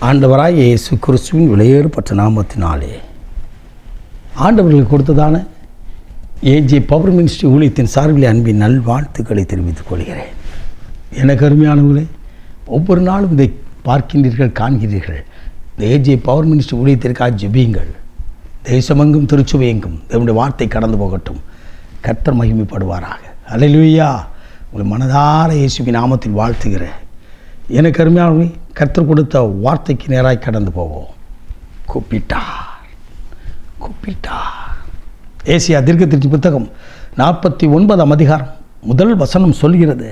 ஆண்டவராய் இயேசு கிறிஸ்துவின் விலையேறப்பட்ட நாமத்தினாலே ஆண்டவர்களுக்கு கொடுத்ததான ஏஜே பவர் மினிஸ்ட்ரி ஊழியத்தின் சார்பில் அன்பின் நல்வாழ்த்துக்களை தெரிவித்துக் கொள்கிறேன். எனக்கு அருமையானவர்களே, ஒவ்வொரு நாளும் இதை பார்க்கின்றீர்கள், காண்கிறீர்கள். இந்த ஏஜே பவர் மினிஸ்ட்ரி ஊழியத்திற்காக ஜெபியுங்கள். தேசமெங்கும் திருச்சுவை எங்கும் தேவனுடைய வார்த்தை கடந்து போகட்டும். கர்த்தர் மகிமைப்படுவாராக. அல்லேலூயா. உங்களை மனதார இயேசுவின் நாமத்தில் வாழ்த்துகிறேன். எனக்கு அருமையானவர்களே, கர்த்தர் கொடுத்த வார்த்தைக்கு நேராக கடந்து போவோம். கூப்பிட்டார். ஏசியா தீர்க்கதரிசி புத்தகம் 49ஆம் அதிகாரம் முதல் வசனம் சொல்கிறது,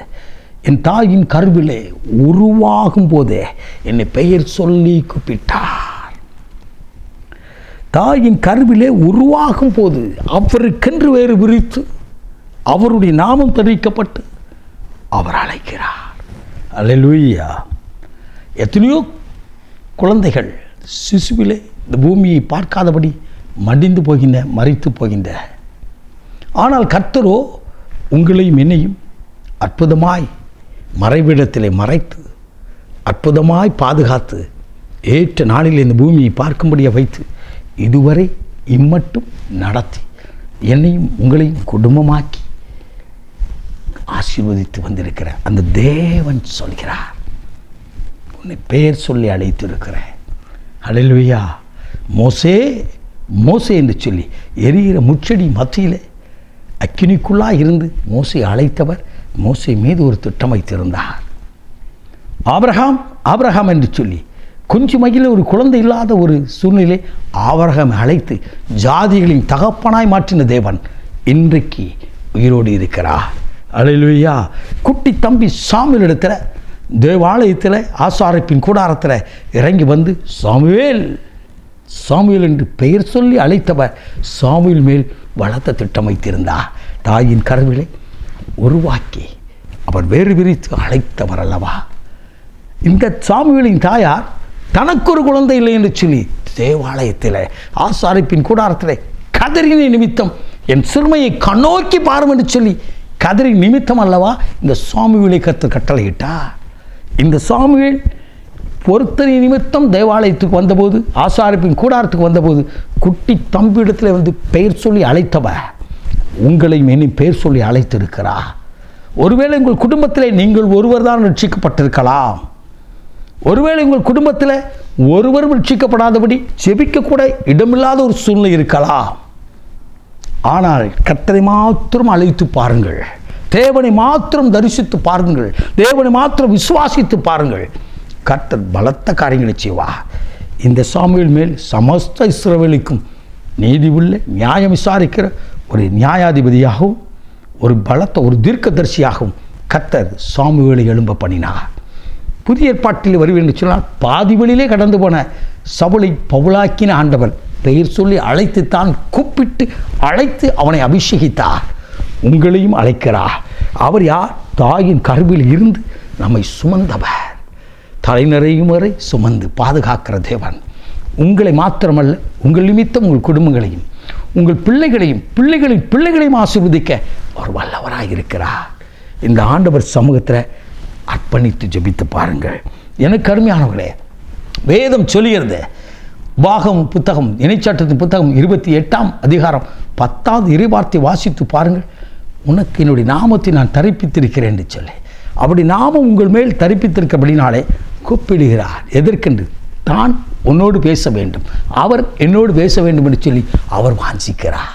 என் தாயின் கருவிலே உருவாகும் போதே என்னை பெயர் சொல்லி கூப்பிட்டார். தாயின் கருவிலே உருவாகும் போது அவருக்கென்று வேறு விரித்து அவருடைய நாமம் தெரிவிக்கப்பட்டு அவர் அழைக்கிறார். அல்லேலூயா. எத்தனையோ குழந்தைகள் சிசுவிலே இந்த பூமியை பார்க்காதபடி மடிந்து போகின்ற, மரித்து போகின்ற. ஆனால் கர்த்தரோ உங்களையும் என்னையும் அற்புதமாய் மறைவிடத்திலே மறைத்து அற்புதமாய் பாதுகாத்து ஏற்ற நாளில் இந்த பூமியை பார்க்கும்படியாக வைத்து இதுவரை இம்மட்டும் நடத்தி என்னையும் உங்களையும் குடும்பமாக்கி ஆசீர்வதித்து வந்திருக்கிற அந்த தேவன் சொல்கிறார், உன்னை பெயர் சொல்லி அழைத்திருக்கிறேன். அல்லேலூயா. மோசே மோசே என்று சொல்லி எரிகிற முச்செடி மத்தியில் அக்கினிக்குள்ளாக இருந்து மோசை அழைத்தவர் மோசை மீது ஒரு திட்டம் வைத்திருந்தார். ஆபிரகாம் ஆபிரகாம் என்று சொல்லி கொஞ்சம் மகிழ ஒரு குழந்தை இல்லாத ஒரு சூழ்நிலை ஆபிரகாமை அழைத்து ஜாதிகளின் தகப்பனாய் மாற்றின தேவன் இன்றைக்கு உயிரோடு இருக்கிறார். அல்லேலூயா. குட்டி தம்பி சாமுவேல் இடத்துல தேவாலயத்தில் ஆசாரிப்பின் கூடாரத்தில் இறங்கி வந்து சாமுவேல் சாமுவேல் என்று பெயர் சொல்லி அழைத்தவர் சாமுவேல் மேல் வளர்த்த திட்டம் வைத்திருந்தார். தாயின் கருவிலை உருவாக்கி அவர் வேறு விரித்து அழைத்தவர் அல்லவா. இந்த சாமுவேலின் தாயார் தனக்கு ஒரு குழந்தை இல்லை என்று சொல்லி தேவாலயத்தில் ஆசாரிப்பின் கூடாரத்தில் கதறின நிமித்தம் என் சிறுமையை கண்ணோக்கி பாரும் என்று சொல்லி கதறி நிமித்தம் அல்லவா இந்த சாமுவேலை கர்த்தர் கட்டளையிட்டார். இந்த சாமுவேல் பொருத்தனை நிமித்தம் தேவாலயத்துக்கு வந்தபோது, ஆசாரிப்பின் கூடாரத்துக்கு வந்தபோது குட்டி தம்பியிடத்தில் வந்து பெயர் சொல்லி அழைத்தவர் உங்களையும் என்னும் பெயர் சொல்லி அழைத்திருக்கிறார். ஒருவேளை உங்கள் குடும்பத்தில் நீங்கள் ஒருவர் தான் ரட்சிக்கப்பட்டிருக்கலாம். ஒருவேளை உங்கள் குடும்பத்தில் ஒருவரும் ரட்சிக்கப்படாதபடி ஜெபிக்கக்கூட இடமில்லாத ஒரு சூழ்நிலை இருக்கலாம். ஆனால் கர்த்தரை மாத்திரம் அழைத்து பாருங்கள், தேவனை மாத்திரம் தரிசித்து பாருங்கள், தேவனை மாத்திரம் விசுவாசித்து பாருங்கள். கர்த்தர் பலத்த காரியங்களை செய்வார். இந்த சாமுவேல் மேல் சமஸ்த இஸ்ரவேலுக்கும் நீதி உள்ள நியாயம் விசாரிக்கிற ஒரு நியாயாதிபதியாகவும் ஒரு பலத்த ஒரு தீர்க்கதரிசியாகவும் கர்த்தர் சாமுவேலை எழும்ப பண்ணினார். புதிய ஏற்பாட்டில் வருவேன் என்று சொன்னால் பாதி வழியிலே கடந்து போன சவுலை பவுலாக்கின ஆண்டவர் பெயர் சொல்லி அழைத்து தான் கூப்பிட்டு அழைத்து அவனை அபிஷேகித்தார். உங்களையும் அழைக்கிறார். அவர் யார்? தாயின் கருவில் இருந்து நம்மை சுமந்தவர், தலைநறையும் வரை சுமந்து பாதுகாக்கிற தேவன். உங்களை மாத்திரமல்ல, உங்கள் நிமித்தம் உங்கள் குடும்பங்களையும் உங்கள் பிள்ளைகளையும் பிள்ளைகளின் பிள்ளைகளையும் ஆசீர்வதிக்க அவர் வல்லவராக இருக்கிறார். இந்த ஆண்டவர் சமூகத்தில் அர்ப்பணித்து ஜெபித்து பாருங்கள். எனக்கு அருமையானவர்களே, வேதம் சொல்லுகிறது, பாகம் புத்தகம் இணைச்சாட்டத்தின் புத்தகம் 28ஆம் அதிகாரம் 10வது இறைவார்த்தை வாசித்து பாருங்கள். உனக்கு என்னுடைய நாமத்தை நான் தரிப்பித்திருக்கிறேன் என்று சொல்லி அப்படி நாமம் உங்கள் மேல் தரிப்பித்திருக்கபடினாலே கூப்பிடுகிறார். எதற்கென்று? தான் உன்னோடு பேச வேண்டும், அவர் என்னோடு பேச வேண்டும் என்று சொல்லி அவர் வாஞ்சிக்கிறார்.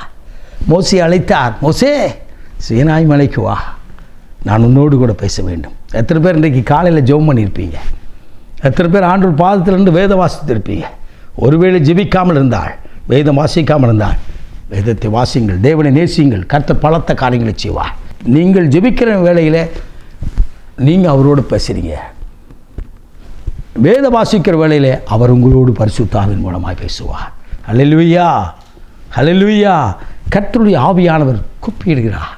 மோசே அழைத்தார், மோசே சீனாய் மலைக்கு வா, நான் உன்னோடு கூட பேச வேண்டும். எத்தனை பேர் இன்றைக்கு காலையில் ஜெபம் பண்ணியிருப்பீங்க? எத்தனை பேர் ஆண்டவர் பாதத்திலிருந்து வேதம் வாசித்திருப்பீங்க? ஒருவேளை ஜெபிக்காமல் இருந்தால், வேதம் வாசிக்காமல் இருந்தால் வேதத்தை வாசியுங்கள், தேவனை நேசியுங்கள். கர்த்தர் பலத்த காரியங்களை செய்வார். நீங்கள் ஜெபிக்கிற வேளையில் நீங்கள் அவரோடு பேசுகிறீங்க, வேத வாசிக்கிற வேளையில் அவர் உங்களோடு பரிசுத்த ஆவியின் மூலமாக பேசுவார். அல்லேலூயா, அல்லேலூயா. கர்த்தருடைய ஆவியானவர் கூப்பிடுகிறார்.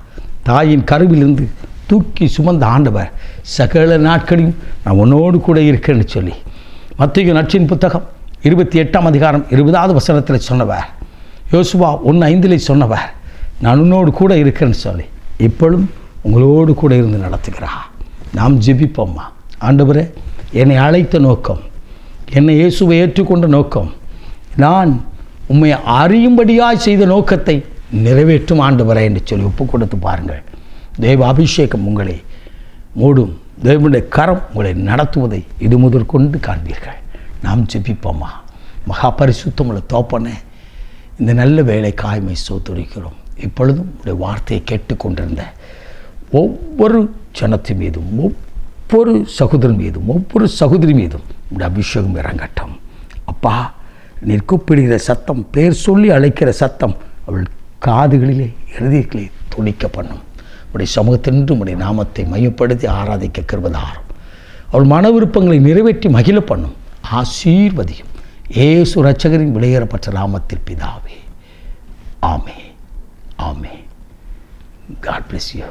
தாயின் கருவிலிருந்து தூக்கி சுமந்த ஆண்டவர் சகல நாட்களையும் நான் உன்னோடு கூட இருக்கேன்னு சொல்லி மத்தேயு நற்செய்தி புத்தகம் 28ஆம் அதிகாரம் 20வது வசனத்தில் சொன்னவர், யோசுவா 1:5 சொன்னவர், நான் உன்னோடு கூட இருக்கேன்னு சொல்லி இப்பொழுதும் உங்களோடு கூட இருந்து நடத்துகிறார். நாம் ஜெபிப்போம்மா. ஆண்டவரே, என்னை அழைத்த நோக்கம் என்னை இயேசுவை ஏற்றுக்கொண்ட நோக்கம் நான் உம்மை அறியும்படியாய் செய்த நோக்கத்தை நிறைவேற்றும் ஆண்டவரே என்று சொல்லி ஒப்பு கொடுத்து பாருங்கள். தேவ அபிஷேகம் உங்களை மூடும். தேவனுடைய கரம் உங்களை நடத்துவதை இது முதல் கொண்டு காண்பீர்கள். நாம் ஜெபிப்போமா? மகா பரிசுத்தமுள்ள தோப்பனே, இந்த நல்ல வேலை காய்மை சோத்துரிக்கிறோம். இப்பொழுதும் உடைய வார்த்தையை கேட்டுக்கொண்டிருந்த ஒவ்வொரு ஜனத்தின் மீதும், ஒவ்வொரு சகோதரன் மீதும், ஒவ்வொரு சகோதரி மீதும் உடைய அபிஷேகம் இறங்கட்டும். அப்பா, நீர் கூப்பிடுகிற சத்தம், பேர் சொல்லி அழைக்கிற சத்தம் அவள் காதுகளிலே இருதயத்திலே துணிக்க பண்ணும். உடைய சமூகத்தின்று உடைய நாமத்தை மையப்படுத்தி ஆராதிக்க கிருபைதாரும். அவள் மன விருப்பங்களை நிறைவேற்றி மகிழ பண்ணும். ஆசீர்வதியும். இயேசு இரட்சகரின் விலையேறப்பட்ட நாமத்தில் பிதாவே, ஆமே, ஆமே. God bless you.